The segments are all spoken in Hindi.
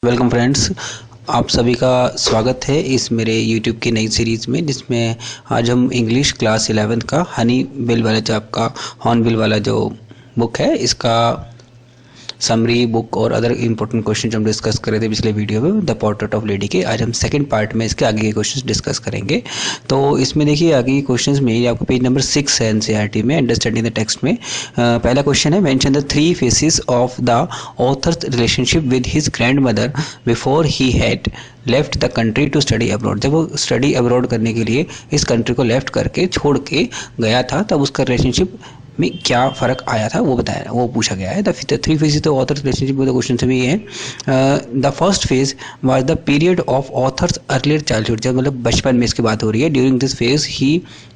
वेलकम फ्रेंड्स, आप सभी का स्वागत है इस मेरे YouTube की नई सीरीज़ में, जिसमें आज हम इंग्लिश क्लास 11 का हनी बिल वाला जो आपका हॉर्नबिल वाला जो बुक है, इसका समरी बुक और अदर इंपॉर्टेंट क्वेश्चन जो हम डिस्कस कर रहे थे पिछले वीडियो में द पोर्ट्रेट ऑफ लेडी के। आज हम सेकंड पार्ट में इसके आगे के क्वेश्चंस डिस्कस करेंगे। तो इसमें देखिए आगे के क्वेश्चंस में आपको पेज नंबर 6 है एनसीईआरटी में, अंडरस्टैंडिंग द टेक्स्ट में। पहला क्वेश्चन है, mention the three phases of the authors relationship with his grand mother before he had left the country to study abroad. जब वो स्टडी अब्रॉड करने के लिए इस कंट्री को लेफ्ट करके छोड़ के गया था, तब उसका रिलेशनशिप में क्या फ़र्क आया था वो बताया, वो पूछा गया है। The three phases of authors relationship में क्वेश्चन से भी है। The first phase was the period of authors earlier childhood. जब मतलब बचपन में इसकी बात हो रही है। During this phase he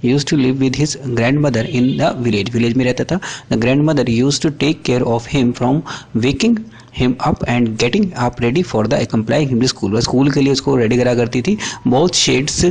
used to live with his grand mother in the village में रहता था। The grand mother used to take care of him from waking him up and getting up ready for the accompanying him to school। School के लिए उसको रेडी करा करती थी। बहुत शेड्स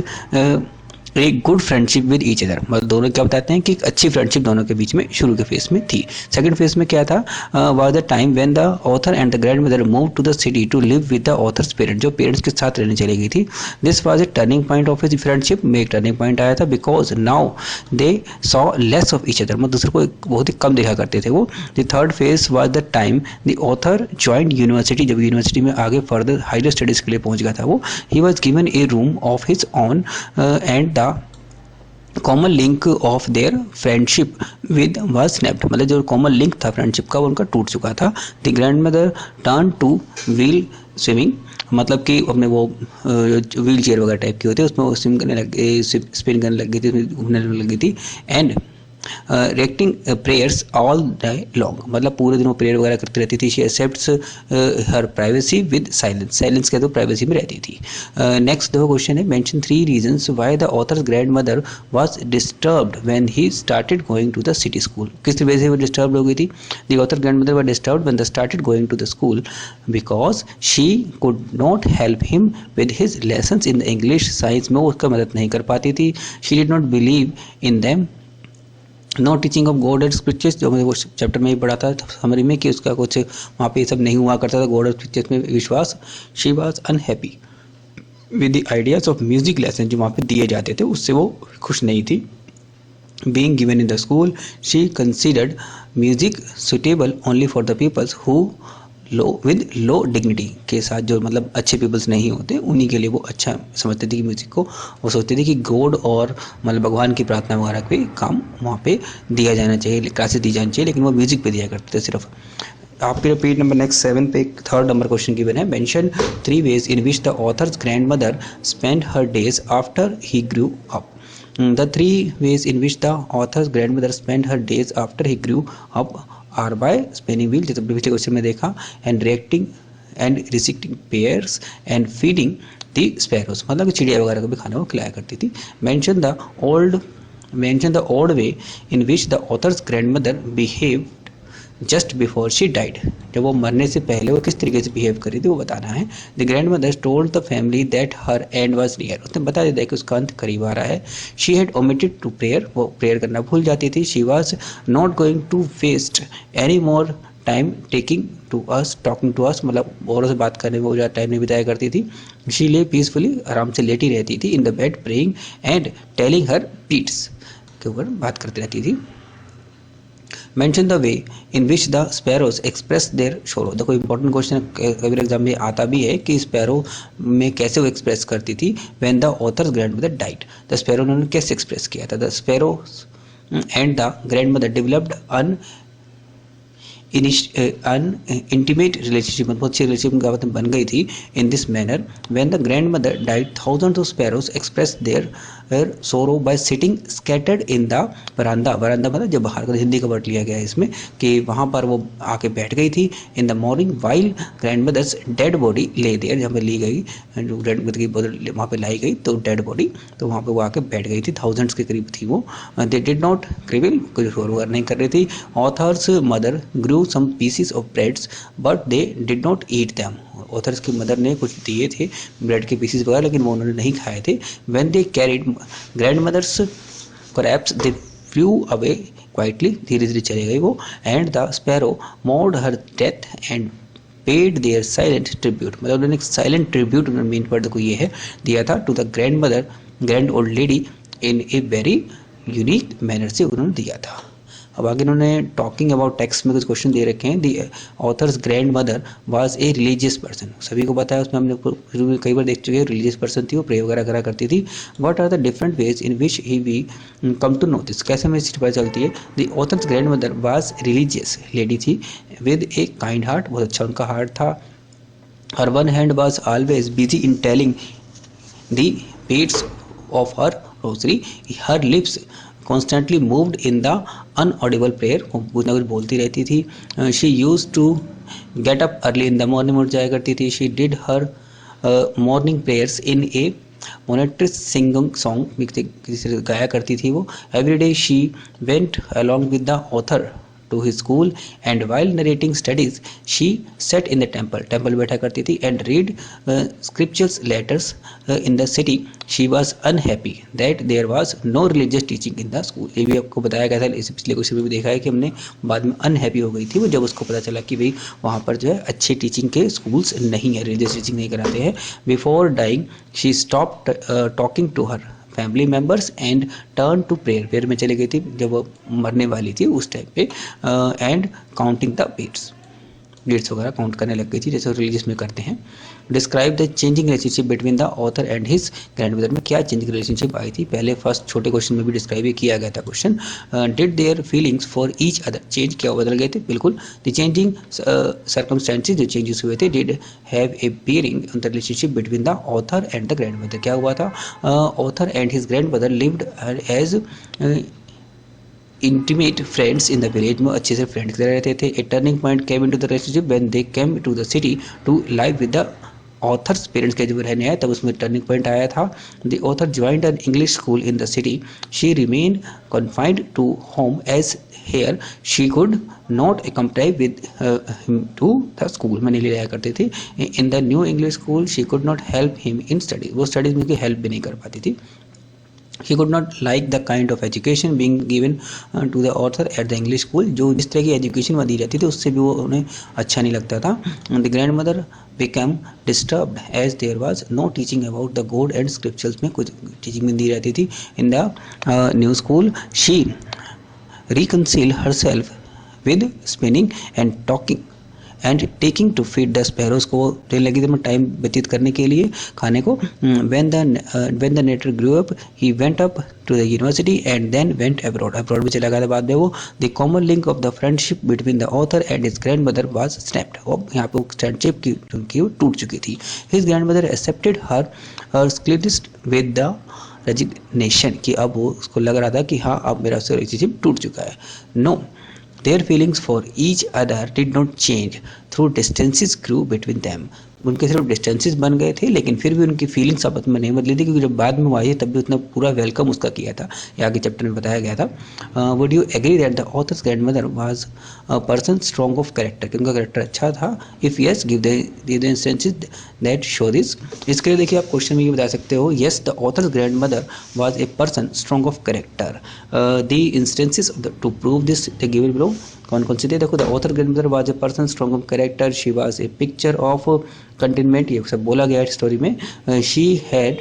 एक good friendship with each other, मतलब दोनों क्या बताते हैं कि एक अच्छी फ्रेंडशिप दोनों के बीच में शुरू के फेज में थी। सेकंड फेज में क्या था, was the time when the author and the grand mother move to the city to live with the authors parents. जो पेरेंट्स के साथ रहने चली गई थी। This was a turning point of his friendship. में एक टर्निंग पॉइंट आया था, because now they saw less of each other, मतलब दूसरे को बहुत ही कम देखा करते थे वो। The third phase was the time the author joined university. जब यूनिवर्सिटी में आगे फर्दर हायर स्टडीज के लिए पहुंच गया था वो। He was given A room of his on and the common link of their friendship with was snapped, मतलब जो कॉमन लिंक था फ्रेंडशिप का वो उनका टूट चुका था। The grand mother turn two wheel swimming, मतलब कि अपने वो व्हील चेयर वगैरह टाइप की होती है, उसमें वो स्विम करने लग गई, स्पिन करने लग गई थी, उसमें घूमने लगी थी। And reciting prayers all day long, मतलब पूरे दिन वो प्रेयर वगैरह करती रहती थी। She accepts her privacy with silence, silence के तो प्राइवेसी में रहती थी। नेक्स्ट दो क्वेश्चन है, mention three reasons why the authors grand mother was disturbed when he started going to the city school. किस वजह से वो डिस्टर्ब हो गई थी? The author grand mother was disturbed when the started going to the school because she could not help him with his lessons in English. Science में वो उसका मदद नहीं कर पाती थी। She did not believe in them. No teaching of God and scriptures, जो मैंने वो चैप्टर में ही पढ़ा था समरी में कि उसका कुछ वहाँ पे सब नहीं हुआ करता था, गॉड और स्क्रिप्चर्स में विश्वास। She was unhappy with the ideas of music lesson, जो वहाँ पे दिए जाते थे उससे वो खुश नहीं थी। Being given in the school she considered music suitable only for the peoples who with low dignity, के साथ जो मतलब अच्छे पीपल्स नहीं होते उन्हीं के लिए वो अच्छा समझते थे कि म्यूजिक को। वो सोचते थे कि गॉड और मतलब भगवान की प्रार्थना वगैरह पे काम वहाँ पे दिया जाना चाहिए, क्लासेस दी जानी चाहिए, लेकिन वो म्यूजिक पे दिया करते थे सिर्फ। आपके पेज नंबर नेक्स्ट 7 पे एक थर्ड नंबर क्वेश्चन गिवन है, mention three ways in which the authors grand mother spend her days after he grew up. The three ways in which the author's grandmother spent her days after he grew up are by spinning wheel, जैसे पिछले क्वेश्चन में देखा, and reacting and reciting pears and feeding the sparrows, मतलब चिड़िया वगैरह को भी खाना वो खिलाया करती थी। Mention the odd way in which the author's grandmother behaved just before she died, जब वो मरने से पहले वो किस तरीके से बिहेव करी थी वो बताना है। The grand mother told the family that her end was near, उसने बता दिया था कि उसका अंत करीब आ रहा है। She had omitted to prayer, वो प्रेयर करना भूल जाती थी। She was not going to waste any more time talking to us, मतलब औरों से बात करने में वो ज़्यादा टाइम नहीं बिताया करती थी। शी ले पीसफुली, आराम से लेटी रहती थी। In the bed praying and telling her beads, के ऊपर बात करती रहती थी। Mention the way in which the sparrows express their sorrow। देखो इंपॉर्टेंट क्वेश्चन कभी एग्जाम में आता भी है कि स्पैरो में कैसे वो एक्सप्रेस करती थी। When the author's grandmother died, the sparrow उन्होंने कैसे एक्सप्रेस किया था। The sparrows and the grandmother developed an intimate relationship, बहुत अच्छी रिलेशनशिप बन गई थी। In this manner, when the grandmother died, thousands of sparrows expressed their sorrow by sitting scattered in the veranda। वरांदा मतलब जब बाहर का हिंदी का वर्ड लिया गया है इसमें, कि वहाँ पर वो आके बैठ गई थी। In the morning while grandmother's dead body lay their, जहाँ पे ली गई, जो ग्रैंडमदर की बॉडी वहाँ पे लाई गई तो डेड बॉडी, तो वहाँ पे वो आके बैठ गई थी। थाउजेंड्स के करीब थी वो। दे डिड नॉट क्रिविल, कोई शोर वगैरह नहीं कर रही थी। Authors mother grew some pieces of breads but they did not eat them, authors की मदर ने कुछ दिए थे ब्रेड के पीसेस वगैरह, लेकिन वो उन्होंने नहीं खाए थे। When they carried grandmother's crumbs they flew away quietly, धीरे धीरे चले गई वो। And the sparrow mourned her death and paid their silent tribute, मतलब उन्होंने साइलेंट ट्रिब्यूट, मेन वर्ड को ये है, दिया था to the grand mother, grand old lady in a very unique manner से उन्होंने दिया था। अब आगे इन्होंने टॉकिंग अबाउट टेक्स्ट में कुछ क्वेश्चन दे रखे हैं। The author's grand mother was a religious person, सभी को पता है, उसमें हमने कई बार देख चुके हैं, रिलीजियस पर्सन थी, वो प्रे वगैरह करा करती थी। What are the different ways in which he we come to know this, कैसे हमें इससे पता चलती है। The author's grand mother was religious lady थी विद ए काइंड हार्ट, बहुत अच्छा उनका हार्ट था। Her one hand was always busy in telling the beats of her rosary, her lips constantly moved in the unaudible prayer, कुछ ना कुछ बोलती रहती थी। she used to get up early in the morning, उठ जाया करती थी। she did her morning prayers in a monotonous singing song, किसी से गाया करती थी वो। every day she went along with the author to his school and while narrating studies she sat in the temple बैठा करती थी and read scriptures letters in the city। she was unhappy that there was no religious teaching in the school, ये भी आपको बताया गया था, इसे पिछले क्वेश्चन में भी देखा है कि हमने बाद में अनहैप्पी हो गई थी वो जब उसको पता चला कि भाई वहाँ पर जो है अच्छे टीचिंग के स्कूल्स नहीं है, रिलीजियस टीचिंग नहीं कराते हैं। Before dying she stopped talking to her family members and turn to prayer, prayer में चली गई थी जब वो मरने वाली थी उस टाइम पे। एंड काउंटिंग द बीट्स वगैरह काउंट करने लग गई थी जैसे रिलीजियस में करते हैं। Describe the changing relationship between the author and his grand mother, में क्या चेंजिंग रिलेशनशिप आई थी, पहले फर्स्ट छोटे क्वेश्चन में भी डिस्क्राइब किया गया था question. Did their feelings for each other change, क्या बदल गए थे, बिल्कुल। द चेंजिंग सर्कमस्टेंसेज, जो चेंजेस हुए थे, did have a bearing on the relationship between the author and the grand mother, क्या हुआ था, author and his grand mother lived as intimate friends in the village, में अच्छे से फ्रेंड्स रहते थे। A turning point came into the relationship when they came to the city to live with the authors, parents के जब रहने आए तब उसमें टर्निंग पॉइंट आया था। The author joined an English school in the city, she remain confined to home as here she could not accompany with him to the school, मैंने ले जाया करते थे। In the new English school she could not help him in study, वो स्टडीज में उसकी हेल्प भी नहीं कर पाती थी। He could not like the kind of education being given to the author at the English school, जो जिस तरह की एजुकेशन वहाँ दी जाती थी उससे भी वो उन्हें अच्छा नहीं लगता था। The grandmother became disturbed as there was no teaching about the God and scriptures, में कुछ टीचिंग नहीं दी जाती थी। In the new school she reconciled herself with spinning and talking and taking to feed the sparrows, को ट्रेन लगी थी टाइम व्यतीत करने के लिए खाने को। When the narrator grew up he went up to the university and then went abroad, abroad में चला गया था बाद में वो। The common link of the friendship between the author and his grand mother was snapped, और यहाँ पे फ्रेंडशिप की टूट चुकी थी। His grand mother accepted her seclusion with the resignation, कि अब वो उसको लग रहा था कि हाँ अब मेरा उससे रिलेशनशिप टूट चुका है। No, their feelings for each other did not change through distances grew between them, उनके सिर्फ डिस्टेंसेस बन गए थे लेकिन फिर भी उनकी फीलिंग्स आपस में नहीं बदली थी, क्योंकि जब बाद में वो आई तब भी उतना पूरा वेलकम उसका किया था, ये आगे चैप्टर में बताया गया था। Would you agree that the authors grand mother was a person strong of character, कि उनका कैरेक्टर अच्छा था। If yes give the instances that show this, इसके लिए देखिए आप क्वेश्चन में ये बता सकते हो, yes the authors grand mother was a person strong of character, the instances to prove this the given below, कौन कौन से थे, देखो। The author grand mother was a person strong of character, she was a picture of contentment, ये सब बोला गया है स्टोरी में। She had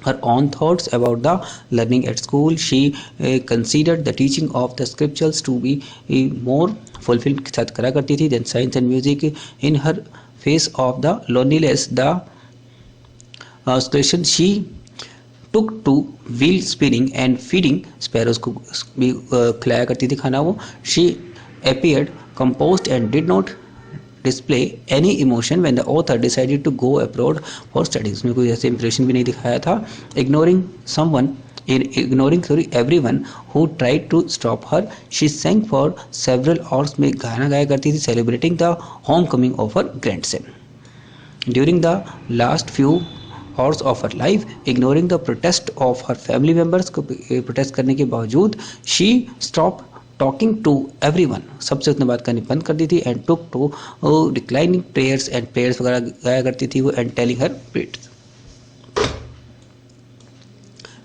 her own thoughts about the learning at school, she considered the teaching of the scriptures to be more fulfilled, के साथ करा करती थी, then science and music in her face of the loneliness, the situation she took to wheel spinning and feeding sparrows, को भी खिलाया करती थी खाना वो। she appeared composed and did not display any emotion when the author decided to go abroad for studies, में कोई ऐसे इंप्रेशन भी नहीं दिखाया था। ignoring everyone who tried to stop her, she sang for several hours, में गाना गाया करती थी, celebrating the homecoming of her grandson during the last few hours of her life, ignoring the protest of her family members, को प्रोटेस्ट करने के बावजूद she stopped talking to everyone, सबसे उतना बात करनी बंद कर दी थी। And took to reclining prayers, and prayers वगैरह गाया करती थी वो, and telling her prayers.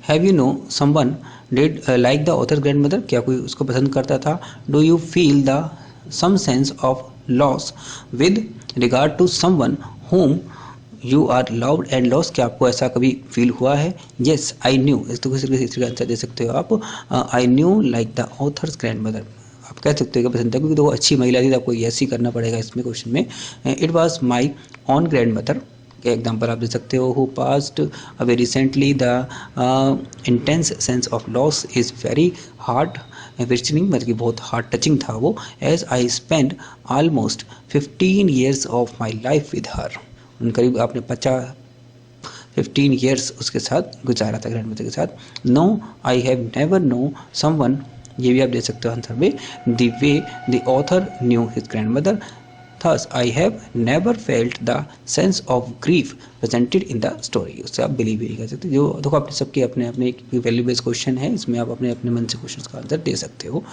Have you know someone did like the author grand mother, क्या कोई उसको पसंद करता था। Do you feel the some sense of loss with regard to someone whom you are loved and lost, क्या आपको ऐसा कभी फील हुआ है? येस आई न्यू, इस तो किसी का आंसर दे सकते हो आप। I knew like the authors grand mother, आप कह सकते हो कि पसंद है क्योंकि तो वो अच्छी महिला थी, तो आपको यस ही करना पड़ेगा इसमें क्वेश्चन में। It was my own grand mother के एग्जाम्पल आप दे सकते हो। Who passed away recently, the intense sense of loss is very hard wrenching, मतलब कि बहुत हार्ट टचिंग था वो। As I spend almost 15 years of my life with her, उन करीब आपने 15 ईयर्स उसके साथ गुजारा था ग्रैंड मदर के साथ। No I have never know someone, ये भी आप दे सकते हो आंसर में, the way the author knew his grand mother. Thus, I have never felt the sense of grief presented in the story. उससे आप बिलीव भी नहीं कर सकते। जो देखो अपने सबके अपने अपने एक वैल्यू बेस्ड क्वेश्चन है, इसमें आप अपने अपने मन से क्वेश्चन का आंसर दे सकते हो।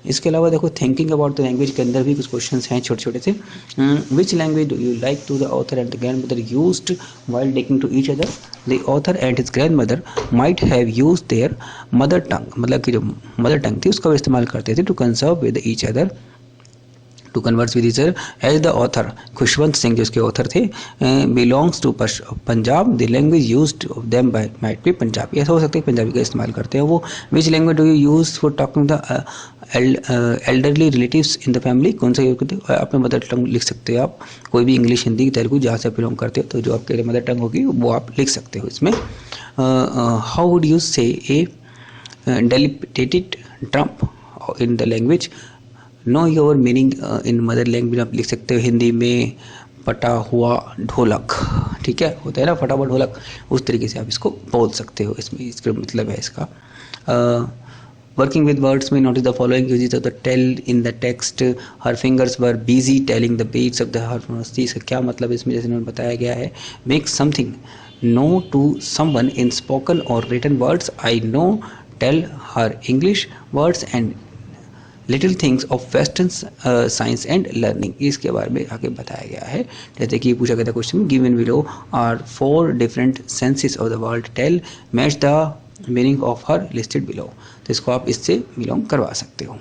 इसके अलावा देखो थिंकिंग अबाउट द लैंग्वेज के अंदर भी कुछ क्वेश्चन हैं छोटे छोटे से। Which language do you like to the author and the grand mother used while taking to each other? The author and his grandmother might have used their mother tongue, मतलब कि जो मदर टंग थी उसका इस्तेमाल करते थे to conserve with each other, to converse with each other. As the author, Khushwant Singh जो उसके ऑथर थे, belongs to Punjab, the language used of them by might be Punjabi, ऐसा हो सकता है पंजाबी का इस्तेमाल करते हैं वो। विच language do you use for talking the elderly relatives in the family, कौन सा यूज करते हो? अपने मदर टंग लिख सकते हो आप, कोई भी इंग्लिश, हिंदी, तेलुगु जहाँ से बिलोंग करते हो, तो जो आपके मदर टंग होगी वो आप लिख सकते हो इसमें। How would you say a dilapidated trunk in the language? Know your meaning in mother language आप लिख सकते हो हिंदी में फटा हुआ ढोलक, ठीक है, होता है ना फटा हुआ ढोलक, उस तरीके से आप इसको बोल सकते हो, इसमें इसका मतलब है इसका। वर्किंग विद वर्ड्स में notice the following uses of the tell in the text, her fingers were busy telling the beats of the harmony, इसका क्या मतलब इसमें जैसे उन्होंने बताया गया है। Make something known to someone in spoken or written words, I no tell her English words and little things of western science and learning, इसके बारे में आगे बताया गया है। जैसे कि पूछा गया था question, given below are 4 different senses of the word tell, match the meaning of her listed below, तो इसको आप इससे बिलोंग करवा सकते हो।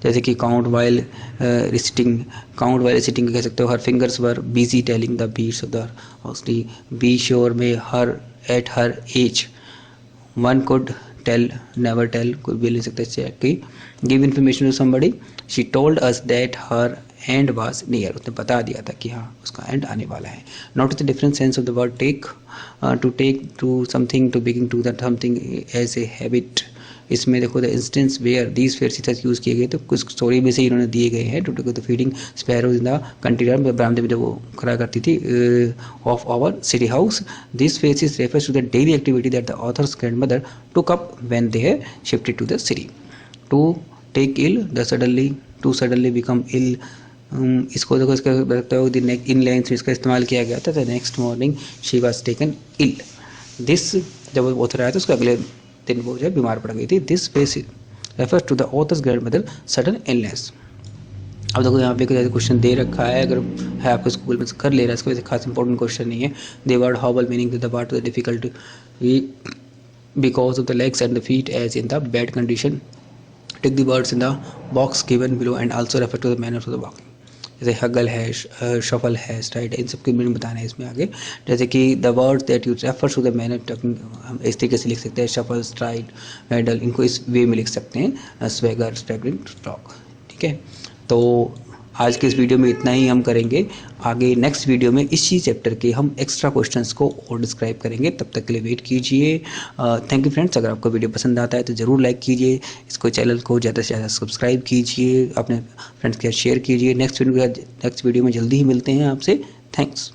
जैसे कि count while reciting, count while reciting कह सकते हो। Her fingers were busy telling the beats of the harmony, be sure में her at her age, one could tell never tell, कोई भी ले सकता है कि give information to somebody, she told us that her end was near, उसने बता दिया था कि हाँ उसका एंड आने वाला है। Note the different sense of the word take, to take to something, to begin to that something as a habit, इसमें देखो the instance where these phrases use किए गए, तो कुछ स्टोरी में से इन्होंने दिए गए हैं। To take the feeding sparrows in the country garden, बरामदे में जब वो करा करती थी of our city house, this phrases refers to the daily activity that the authors grandmother took up when they have shifted to the city. To take ill, the suddenly, to suddenly become ill, इसको देखो इसका बताते हो इन लाइन्स में इसका इस्तेमाल किया गया था। The next morning she was taken ill, this जब वो ऑथर आया था उसके अगले दिन वो जो है बीमार पड़ गई थी। This phase refers to the authors grandmother sudden illness. अब देखो यहाँ पे क्वेश्चन दे रखा है, अगर है आपके स्कूल में कर ले रहा है, इसका वैसे खास इंपॉर्टेंट क्वेश्चन नहीं है। The word hobble meaning the part of the difficult because of the legs and the feet as in the bad condition, tick the words in the box given below and also refer to the manner of the walking, जैसे हगल है, शफल है, स्ट्राइड, इन सब की मीनिंग बताना है इसमें आगे। जैसे कि the words that you refer to the manner talking, हम इस तरीके से लिख सकते हैं, शफल, स्ट्राइड, मेडल, इनको इस वे में लिख सकते हैं, स्वैगर, स्टैगरिंग, स्टॉक, ठीक है। तो आज के इस वीडियो में इतना ही हम करेंगे, आगे नेक्स्ट वीडियो में इसी चैप्टर के हम एक्स्ट्रा क्वेश्चंस को और डिस्क्राइब करेंगे, तब तक के लिए वेट कीजिए। थैंक यू फ्रेंड्स, अगर आपको वीडियो पसंद आता है तो ज़रूर लाइक कीजिए, इसको चैनल को ज़्यादा से ज़्यादा सब्सक्राइब कीजिए, अपने फ्रेंड्स के साथ शेयर कीजिए। नेक्स्ट वीडियो में जल्दी ही मिलते हैं आपसे। थैंक्स।